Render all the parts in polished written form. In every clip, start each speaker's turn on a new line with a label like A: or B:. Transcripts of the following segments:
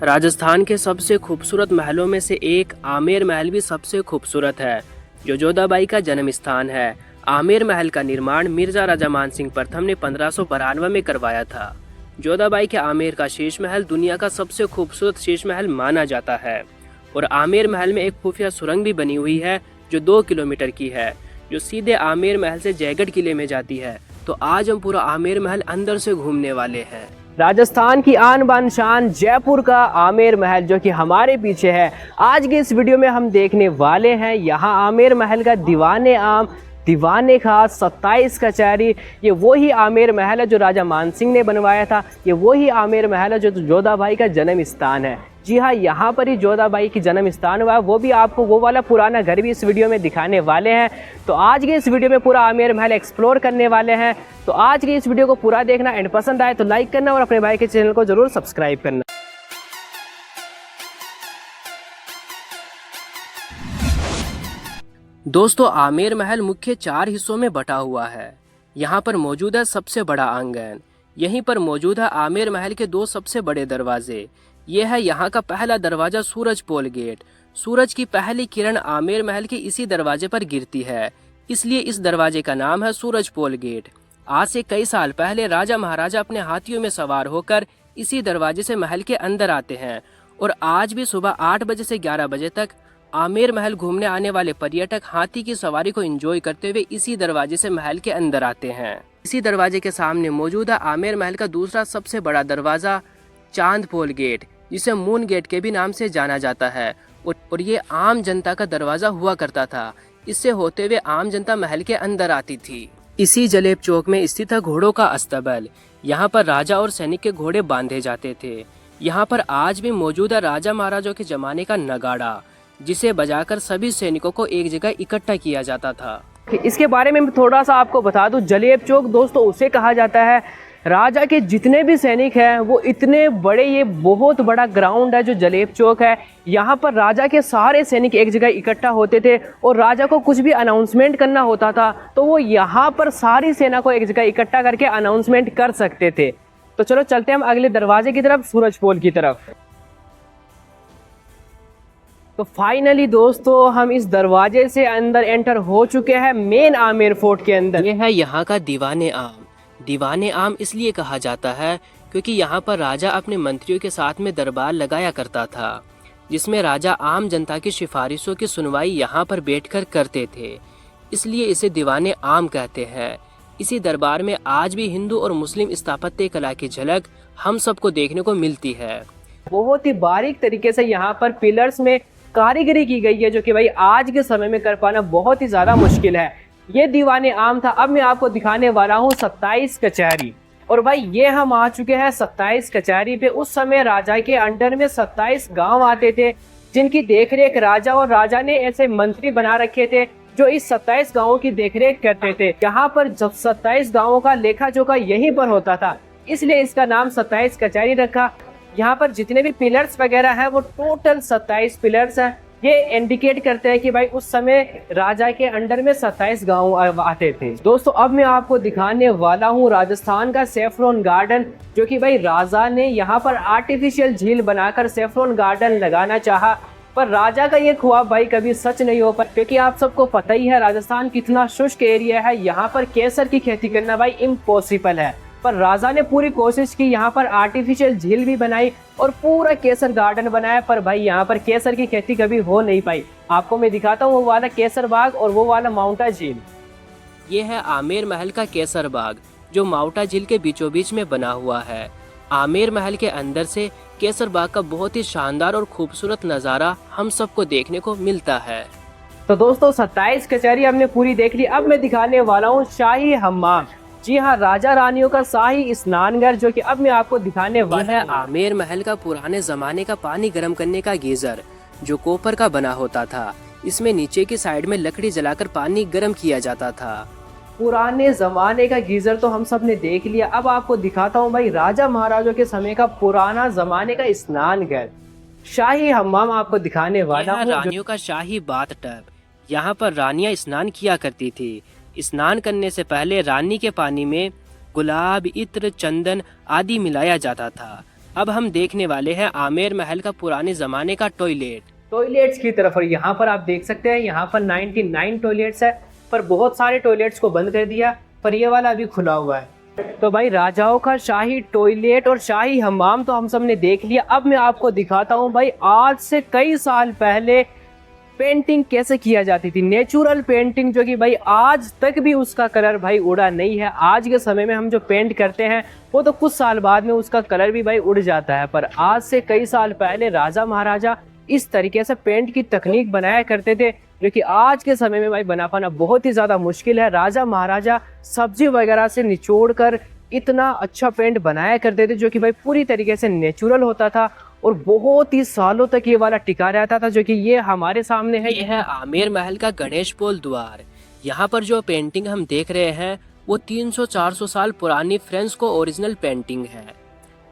A: राजस्थान के सबसे खूबसूरत महलों में से एक आमेर महल भी सबसे खूबसूरत है, जो जोधाबाई का जन्म स्थान है। आमेर महल का निर्माण मिर्जा राजा मानसिंह प्रथम ने 1592 में करवाया था। जोधाबाई के आमेर का शीश महल दुनिया का सबसे खूबसूरत शीश महल माना जाता है और आमेर महल में एक खुफिया सुरंग भी बनी हुई है जो 2 किलोमीटर की है, जो सीधे आमेर महल से जयगढ़ किले में जाती है। तो आज हम पूरा आमेर महल अंदर से घूमने वाले हैं। राजस्थान की आन बान शान जयपुर का आमेर महल जो कि हमारे पीछे है। आज के इस वीडियो में हम देखने वाले हैं यहाँ आमेर महल का दीवाने आम, दीवाने खास, 27 कचहरी। ये वही आमेर महल है जो राजा मानसिंह ने बनवाया था। ये वही आमेर महल है जो जोधाबाई का जन्म स्थान है। जी हाँ, यहाँ पर ही जोधाबाई की जन्म स्थान हुआ है। वो भी आपको वो वाला पुराना घर भी इस वीडियो में दिखाने वाले हैं। तो आज के इस वीडियो में पूरा आमेर महल एक्सप्लोर करने वाले हैं। तो आज के इस वीडियो को पूरा देखना, एंड पसंद आए तो लाइक करना और अपने भाई के चैनल को जरूर सब्सक्राइब करना। दोस्तों, आमेर महल मुख्य 4 हिस्सों में बटा हुआ है। यहाँ पर मौजूद है सबसे बड़ा आंगन। यहीं पर मौजूद है आमेर महल के 2 सबसे बड़े दरवाजे। ये है यहाँ का पहला दरवाजा सूरज पोल गेट। सूरज की पहली किरण आमेर महल के इसी दरवाजे पर गिरती है, इसलिए इस दरवाजे का नाम है सूरज पोल गेट। आज से कई साल पहले राजा महाराजा अपने हाथियों में सवार होकर इसी दरवाजे से महल के अंदर आते हैं और आज भी सुबह 8 बजे से 11 बजे तक आमेर महल घूमने आने वाले पर्यटक हाथी की सवारी को एंजॉय करते हुए इसी दरवाजे से महल के अंदर आते हैं। इसी दरवाजे के सामने मौजूद है आमेर महल का दूसरा सबसे बड़ा दरवाजा चांद पोल गेट, जिसे मून गेट के भी नाम से जाना जाता है और ये आम जनता का दरवाजा हुआ करता था। इससे होते हुए आम जनता महल के अंदर आती थी। इसी जलेब चौक में स्थित है घोड़ों का अस्तबल। यहाँ पर राजा और सैनिक के घोड़े बांधे जाते थे। यहाँ पर आज भी मौजूद है राजा महाराजों के जमाने का नगाड़ा, जिसे बजाकर सभी सैनिकों को एक जगह इकट्ठा किया जाता था। इसके बारे में थोड़ा सा आपको बता दूं, जलेब चौक दोस्तों उसे कहा जाता है, राजा के जितने भी सैनिक हैं वो इतने बड़े, ये बहुत बड़ा ग्राउंड है जो जलेब चौक है। यहाँ पर राजा के सारे सैनिक एक जगह इकट्ठा होते थे और राजा को कुछ भी अनाउंसमेंट करना होता था तो वो यहाँ पर सारी सेना को एक जगह इकट्ठा करके अनाउंसमेंट कर सकते थे। तो चलो चलते हैं हम अगले दरवाजे की तरफ, सूरज पोल की तरफ। तो फाइनली दोस्तों हम इस दरवाजे से अंदर एंटर हो चुके हैं मेन आमेर फोर्ट के अंदर। ये है यहाँ का दीवाने आम। दीवाने आम इसलिए कहा जाता है क्योंकि यहाँ पर राजा अपने मंत्रियों के साथ में दरबार लगाया करता था, जिसमें राजा आम जनता की सिफारिशों की सुनवाई यहाँ पर बैठकर करते थे, इसलिए इसे दीवाने आम कहते हैं। इसी दरबार में आज भी हिंदू और मुस्लिम स्थापत्य कला की झलक हम सबको देखने को मिलती है। बहुत ही बारीक तरीके से यहाँ पर पिलर्स में कारीगरी की गई है, जो कि भाई आज के समय में कर पाना बहुत ही ज्यादा मुश्किल है। ये दीवाने आम था। अब मैं आपको दिखाने वाला हूँ 27 कचहरी। और भाई ये हम आ चुके हैं 27 कचहरी पे। उस समय राजा के अंडर में 27 गांव आते थे, जिनकी देखरेख राजा और राजा ने ऐसे मंत्री बना रखे थे जो इस 27 गांवों की देखरेख करते थे। यहाँ पर जब 27 गांवों का लेखा जोखा यहीं पर होता था, इसलिए इसका नाम 27 कचहरी रखा। यहाँ पर जितने भी पिलर्स वगैरह हैं वो टोटल 27 पिलर्स हैं। ये इंडिकेट करते हैं कि भाई उस समय राजा के अंडर में 27 गांव आते थे। दोस्तों अब मैं आपको दिखाने वाला हूँ राजस्थान का सेफ्रॉन गार्डन, जो कि भाई राजा ने यहाँ पर आर्टिफिशियल झील बनाकर सेफ्रॉन गार्डन लगाना चाहा, पर राजा का ये ख्वाब भाई कभी सच नहीं हो पाया, क्योंकि आप सबको पता ही है राजस्थान कितना शुष्क एरिया है। यहाँ पर केसर की खेती करना भाई इम्पॉसिबल है, पर राजा ने पूरी कोशिश की, यहाँ पर आर्टिफिशियल झील भी बनाई और पूरा केसर गार्डन बनाया, पर भाई यहाँ पर केसर की खेती कभी हो नहीं पाई। आपको मैं दिखाता हूँ वो वाला केसर बाग और वो वाला माउंटा झील। ये है आमेर महल का केसर बाग, जो माउंटा झील के बीचों बीच में बना हुआ है। आमेर महल के अंदर से केसर बाग का बहुत ही शानदार और खूबसूरत नज़ारा हम सबको देखने को मिलता है। तो दोस्तों 27 कचहरी हमने पूरी देख ली। अब मैं दिखाने वाला हूँ शाही हम्माम। जी हाँ, राजा रानियों का शाही स्नानघर, जो कि अब मैं आपको दिखाने वाला है आमेर महल का पुराने जमाने का पानी गर्म करने का गीजर, जो कॉपर का बना होता था। इसमें नीचे की साइड में लकड़ी जलाकर पानी गर्म किया जाता था। पुराने जमाने का गीजर तो हम सब ने देख लिया। अब आपको दिखाता हूँ भाई राजा महाराजों के समय का पुराना जमाने का स्नानघर, शाही हम्माम आपको दिखाने वाला हूँ। रानियों का शाही बाथ टब, यहाँ पर रानियां स्नान किया करती थी। स्नान करने से पहले रानी के पानी में गुलाब, इत्र, चंदन आदि मिलाया जाता था। अब हम देखने वाले हैं आमेर महल का पुराने ज़माने का टॉयलेट्स की तरफ। और यहाँ पर आप देख सकते हैं यहाँ पर 99 टॉयलेट्स है, पर बहुत सारे टॉयलेट्स को बंद कर दिया, पर ये वाला अभी खुला हुआ है। तो भाई राजाओं का शाही टॉयलेट और शाही हमाम तो हम सब ने देख लिया। अब मैं आपको दिखाता हूँ भाई आज से कई साल पहले पेंटिंग कैसे किया जाती थी, नेचुरल पेंटिंग, जो कि भाई आज तक भी उसका कलर भाई उड़ा नहीं है। आज के समय में हम जो पेंट करते हैं वो तो कुछ साल बाद में उसका कलर भी भाई उड़ जाता है, पर आज से कई साल पहले राजा महाराजा इस तरीके से पेंट की तकनीक बनाया करते थे, जो कि आज के समय में भाई बना पाना बहुत ही ज़्यादा मुश्किल है। राजा महाराजा सब्जी वगैरह से निचोड़ कर इतना अच्छा पेंट बनाया करते थे, जो कि भाई पूरी तरीके से नेचुरल होता था और बहुत ही सालों तक ये वाला टिका रहता था, जो कि ये हमारे सामने है। यह है आमेर महल का गणेश पोल द्वार। यहाँ पर जो पेंटिंग हम देख रहे हैं वो 300-400 साल पुरानी फ्रेंच को ओरिजिनल पेंटिंग है,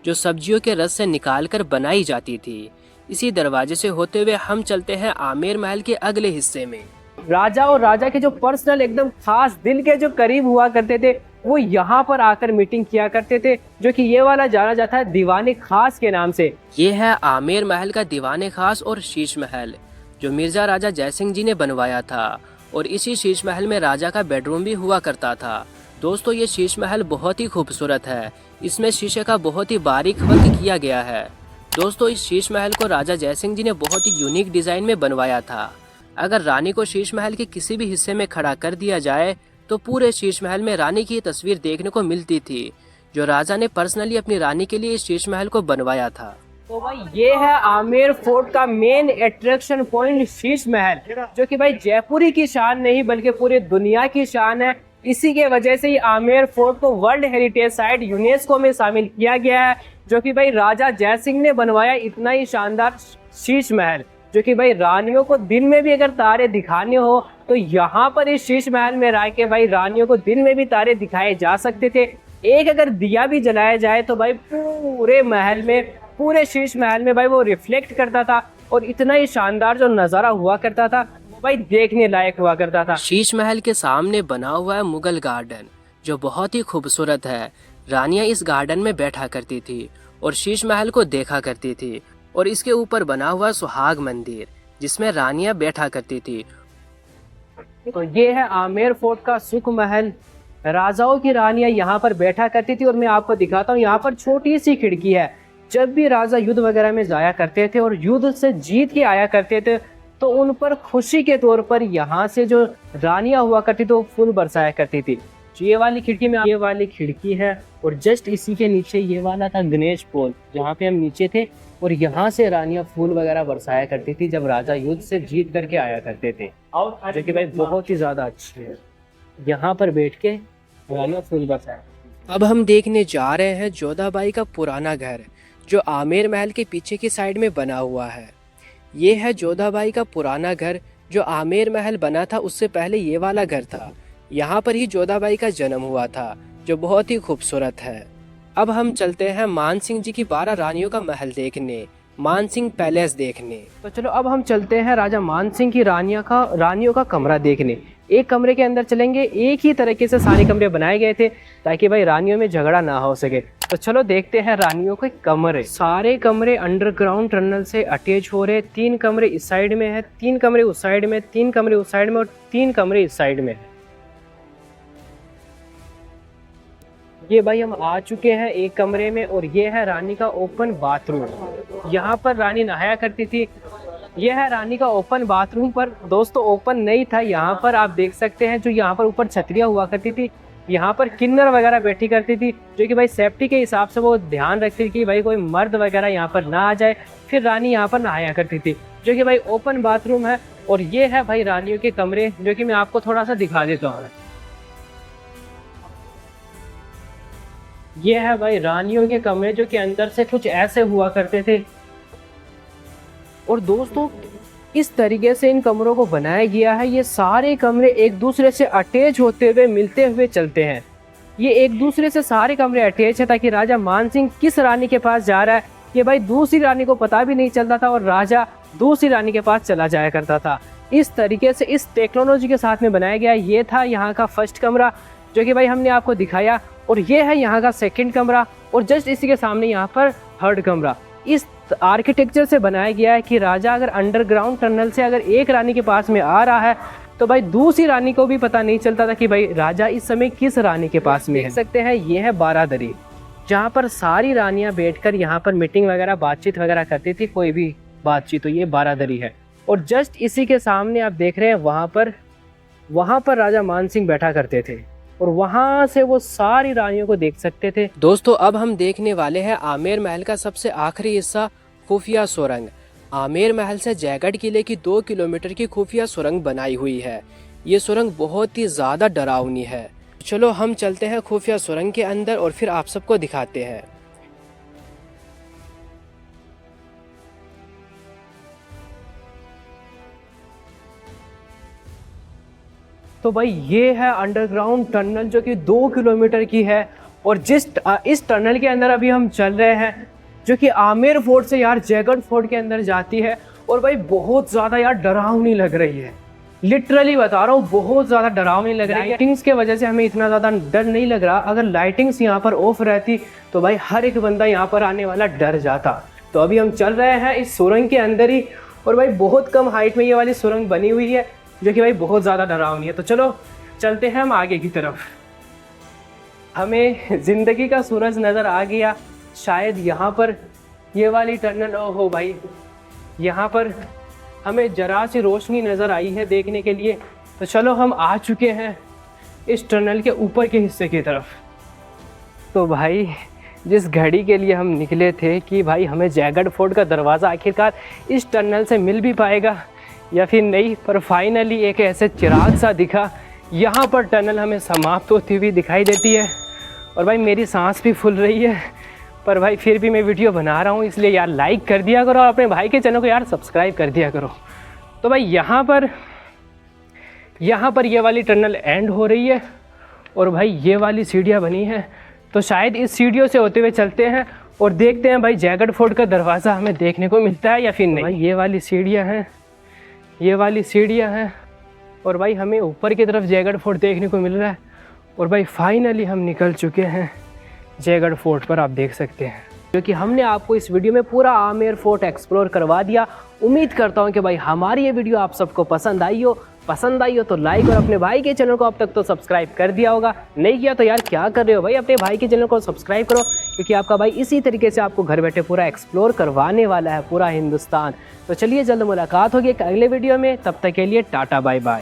A: जो सब्जियों के रस से निकालकर बनाई जाती थी। इसी दरवाजे से होते हुए हम चलते हैं आमेर महल के अगले हिस्से में। राजा और राजा के जो पर्सनल एकदम खास दिल के जो करीब हुआ करते थे वो यहाँ पर आकर मीटिंग किया करते थे, जो कि ये वाला जाना जाता है दीवाने खास के नाम से। ये है आमेर महल का दीवाने खास और शीश महल, जो मिर्जा राजा जयसिंह जी ने बनवाया था, और इसी शीश महल में राजा का बेडरूम भी हुआ करता था। दोस्तों ये शीश महल बहुत ही खूबसूरत है, इसमें शीशे का बहुत ही बारीक वर्क किया गया है। दोस्तों इस शीश महल को राजा जयसिंह जी ने बहुत ही यूनिक डिजाइन में बनवाया था। अगर रानी को शीश महल के किसी भी हिस्से में खड़ा कर दिया जाए तो पूरे शीश महल में रानी की तस्वीर देखने को मिलती थी, जो राजा ने पर्सनली अपनी रानी के लिए इस शीश महल को बनवाया था। तो भाई ये है आमेर फोर्ट का main attraction point Sheesh Mahal, जो कि भाई जयपुरी की शान नहीं बल्कि पूरे दुनिया की शान है। इसी के वजह से ही आमेर फोर्ट को वर्ल्ड हेरिटेज साइट यूनेस्को में शामिल किया गया है, जो कि भाई राजा जयसिंह ने बनवाया इतना ही शानदार शीश महल, जो कि भाई रानियों को दिन में भी अगर तारे दिखाने हो तो यहाँ पर इस शीश महल में रह के भाई रानियों को दिन में भी तारे दिखाए जा सकते थे। एक अगर दिया भी जलाया जाए तो भाई पूरे महल में, पूरे शीश महल में भाई वो रिफ्लेक्ट करता था, और इतना ही शानदार जो नज़ारा हुआ करता था वो भाई देखने लायक हुआ करता था। शीश महल के सामने बना हुआ है मुगल गार्डन, जो बहुत ही खूबसूरत है। रानियां इस गार्डन में बैठा करती थी और शीश महल को देखा करती थी, और इसके ऊपर बना हुआ सुहाग मंदिर जिसमें रानियां बैठा करती थी। तो ये है आमेर फोर्ट का सुख महल, राजाओं की रानियां यहाँ पर बैठा करती थी। और मैं आपको दिखाता हूँ, यहाँ पर छोटी सी खिड़की है। जब भी राजा युद्ध वगैरह में जाया करते थे और युद्ध से जीत के आया करते थे तो उन पर खुशी के तौर पर यहाँ से जो रानियां हुआ करती थी वो फूल बरसाया करती थी। ये वाली खिड़की में ये वाली खिड़की है, और जस्ट इसी के नीचे ये वाला था गणेश पोल, जहाँ पे हम नीचे थे, और यहाँ से रानियां फूल वगैरह बरसाया करती थी जब राजा युद्ध से जीत करके आया करते थे, जो कि भाई बहुत ही ज़्यादा अच्छी है। यहाँ पर बैठ के रानियां फूल बरसाया। अब हम देखने जा रहे हैं जोधाबाई का पुराना घर, जो आमेर महल के पीछे की साइड में बना हुआ है। ये है जोधाबाई का पुराना घर, जो आमेर महल बना था उससे पहले ये वाला घर था। यहाँ पर ही जोधाबाई का जन्म हुआ था, जो बहुत ही खूबसूरत है। अब हम चलते हैं मान सिंह जी की 12 रानियों का महल देखने, मान सिंह पैलेस देखने। तो चलो अब हम चलते हैं राजा मान सिंह की रानियों का कमरा देखने। एक कमरे के अंदर चलेंगे, एक ही तरीके से सारे कमरे बनाए गए थे ताकि भाई रानियों में झगड़ा ना हो सके। तो चलो देखते हैं रानियों के कमरे। सारे कमरे अंडरग्राउंड टनल से अटैच हो रहे। 3 कमरे इस साइड में है, 3 कमरे उस साइड में, 3 कमरे उस साइड में, और 3 कमरे इस साइड में है। ये भाई हम आ चुके हैं एक कमरे में, और ये है रानी का ओपन बाथरूम। यहाँ पर रानी नहाया करती थी। ये है रानी का ओपन बाथरूम, पर दोस्तों ओपन नहीं था। यहाँ पर आप देख सकते हैं जो यहाँ पर ऊपर छतरियाँ हुआ करती थी, यहाँ पर किन्नर वगैरह बैठी करती थी, जो कि भाई सेफ्टी के हिसाब से वो ध्यान रखती थी कि भाई कोई मर्द वगैरह यहाँ पर ना आ जाए। फिर रानी यहाँ पर नहाया करती थी, जो कि भाई ओपन बाथरूम है। और ये है भाई रानियों के कमरे, जो कि मैं आपको थोड़ा सा दिखा देता हूँ। ये है भाई रानियों के कमरे, जो कि अंदर से कुछ ऐसे हुआ करते थे। और दोस्तों इस तरीके से इन कमरों को बनाया गया है। ये सारे कमरे एक दूसरे से अटैच होते हुए मिलते हुए चलते हैं। ये एक दूसरे से सारे कमरे अटैच है ताकि राजा मान सिंह किस रानी के पास जा रहा है ये भाई दूसरी रानी को पता भी नहीं चलता था, और राजा दूसरी रानी के पास चला जाया करता था। इस तरीके से इस टेक्नोलॉजी के साथ में बनाया गया। ये था यहाँ का फर्स्ट कमरा, जो कि भाई हमने आपको दिखाया, और ये है यहाँ का सेकंड कमरा, और जस्ट इसी के सामने यहाँ पर थर्ड कमरा इस आर्किटेक्चर से बनाया गया है कि राजा अगर अंडरग्राउंड टनल से अगर एक रानी के पास में आ रहा है तो भाई दूसरी रानी को भी पता नहीं चलता था कि भाई राजा इस समय किस रानी के पास में है। देख सकते हैं ये है बारादरी, जहाँ पर सारी रानियां बैठकर यहाँ पर मीटिंग वगैरह बातचीत वगैरह करती थी, कोई भी बातचीत। तो ये बारादरी है और जस्ट इसी के सामने आप देख रहे हैं वहाँ पर राजा मान सिंह बैठा करते थे और वहाँ से वो सारी रानियों को देख सकते थे। दोस्तों अब हम देखने वाले हैं आमेर महल का सबसे आखिरी हिस्सा, खुफिया सुरंग। आमेर महल से जयगढ़ किले की 2 किलोमीटर की खुफिया सुरंग बनाई हुई है। ये सुरंग बहुत ही ज़्यादा डरावनी है। चलो हम चलते हैं खुफिया सुरंग के अंदर और फिर आप सबको दिखाते हैं। तो भाई ये है अंडरग्राउंड टनल जो कि 2 किलोमीटर की है और इस टनल के अंदर अभी हम चल रहे हैं, जो कि आमेर फोर्ट से यार जयगढ़ फोर्ट के अंदर जाती है। और भाई बहुत ज़्यादा यार डरावनी लग रही है, लिटरली बता रहा हूँ, बहुत ज़्यादा डरावनी लग रही है। लाइटिंग्स के वजह से हमें इतना ज़्यादा डर नहीं लग रहा। अगर लाइटिंग्स यहाँ पर ऑफ रहती तो भाई हर एक बंदा यहाँ पर आने वाला डर जाता। तो अभी हम चल रहे हैं इस सुरंग के अंदर ही और भाई बहुत कम हाइट में ये वाली सुरंग बनी हुई है जो कि भाई बहुत ज़्यादा डरावनी है। तो चलो चलते हैं हम आगे की तरफ। हमें ज़िंदगी का सूरज नज़र आ गया शायद यहाँ पर, ये वाली टनल। ओहो भाई यहाँ पर हमें जरा सी रोशनी नज़र आई है देखने के लिए। तो चलो हम आ चुके हैं इस टनल के ऊपर के हिस्से की तरफ। तो भाई जिस घड़ी के लिए हम निकले थे कि भाई हमें जयगढ़ फोर्ट का दरवाज़ा आखिरकार इस टनल से मिल भी पाएगा या फिर नहीं, पर फाइनली एक ऐसे चिराग सा दिखा। यहाँ पर टनल हमें समाप्त होती हुई दिखाई देती है और भाई मेरी सांस भी फूल रही है, पर भाई फिर भी मैं वीडियो बना रहा हूँ, इसलिए यार लाइक कर दिया करो और अपने भाई के चैनल को यार सब्सक्राइब कर दिया करो। तो भाई यहाँ पर ये वाली टनल एंड हो रही है और भाई ये वाली सीढ़ियाँ बनी हैं। तो शायद इस सीढ़ियों से होते हुए चलते हैं और देखते हैं भाई जयगढ़ फोर्ट का दरवाज़ा हमें देखने को मिलता है या फिर नहीं। भाई ये वाली सीढ़ियाँ हैं और भाई हमें ऊपर की तरफ जयगढ़ फोर्ट देखने को मिल रहा है। और भाई फाइनली हम निकल चुके हैं जयगढ़ फोर्ट पर, आप देख सकते हैं, क्योंकि हमने आपको इस वीडियो में पूरा आमेर फोर्ट एक्सप्लोर करवा दिया। उम्मीद करता हूं कि भाई हमारी ये वीडियो आप सबको पसंद आई हो तो लाइक और अपने भाई के चैनल को अब तक तो सब्सक्राइब कर दिया होगा, नहीं किया तो यार क्या कर रहे हो भाई, अपने भाई के चैनल को सब्सक्राइब करो, क्योंकि आपका भाई इसी तरीके से आपको घर बैठे पूरा एक्सप्लोर करवाने वाला है पूरा हिंदुस्तान। तो चलिए जल्द मुलाकात होगी एक अगले वीडियो में, तब तक के लिए टाटा बाय बाय।